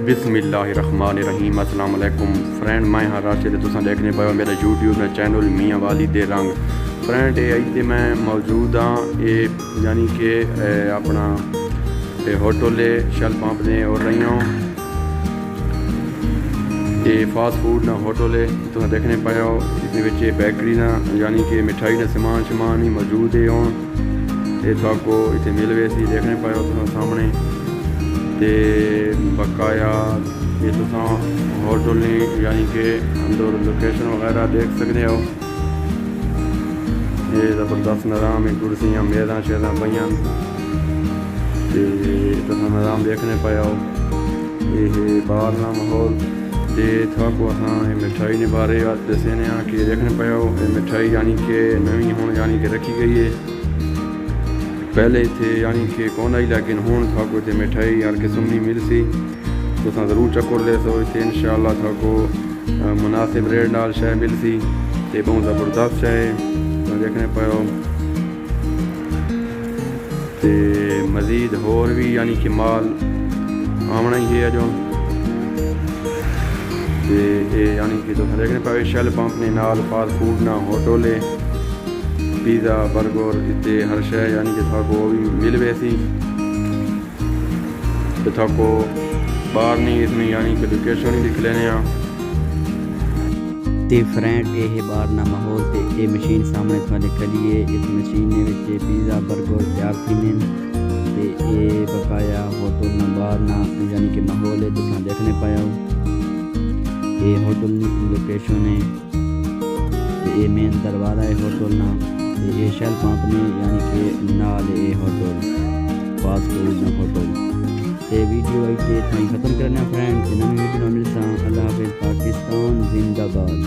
बिस्मिल्लाहिर्रहमानिर्रहीम। अस्सलाम वालेकुम फ्रेंड, मैं हाँ राशिद, तुसां देखने पाओ मेरा यूट्यूब में चैनल मियाँ वाली दे रंग। फ्रेंड ये इतने मैं मौजूद हाँ ये यानी कि अपना होटल शैल पंप ने और रही हूँ ये फास्ट फूड ना होटल है। तुम देखने पाओ इसमें बेकरी ना यानी कि मिठाई ना सामान ही मौजूद है और ये आपको इतने मिल वैसी देखने पाओ तुम सामने ते बकाया ये तो होटल ने यानी कि अंदर लोकेशन वगैरह देख सकते हो। ये ज़बरदस्त निज़ाम है, कुर्सियाँ मेज़ां शेज़ां पईयां तो निज़ाम देखने पाओ। ये बाहर ना माहौल ते थाको असां मिठाई ने बारे दसे कि देखने पाओ मिठाई यानी कि नवी हूँ यानी कि रखी गई है। पहले थे यानी कि कौन आई लेकिन हूँ थाको इतने मिठाई हर किस्म की मिल सी तो ज़रूर चक्कर ले सो इतने इंशाल्लाह थाको मुनासिब रेट नाल शय मिल सी ते बहुत ज़बरदस्त शय तो देखने पाओ। ते मज़ीद होर भी यानी कि माल आमना ही है जो यानी कि तो देखने पाओ शैल पंप ने नाल फास्ट फूड ना होटल है, पिज़्ज़ा बर्गर इतने हर शय यानी कि थाको भी मिल वैसी तो थाको बाहर नहीं इसमें यानी कि लोकेशन ही लिख लेने ते फ्रेंड ये बाहर ना माहौल ते ये मशीन सामने थोड़े खली है। इस मशीन में पिज़्ज़ा बर्गर तैयार थीने ते ये बकाया होटल ना बाहर ना यानी कि माहौल है तो देखने पाओ ये होटल लोकेशन है। ये मेन दरवाज़ा है होटल ना ये शैल पंप ने यानी कि नाल ये होटल फास्ट फूड ना होटल। ये वीडियो आई ख़त्म करना फ्रेंड, नई वीडियो मिलता। अल्लाह हाफ़िज़। पाकिस्तान जिंदाबाद।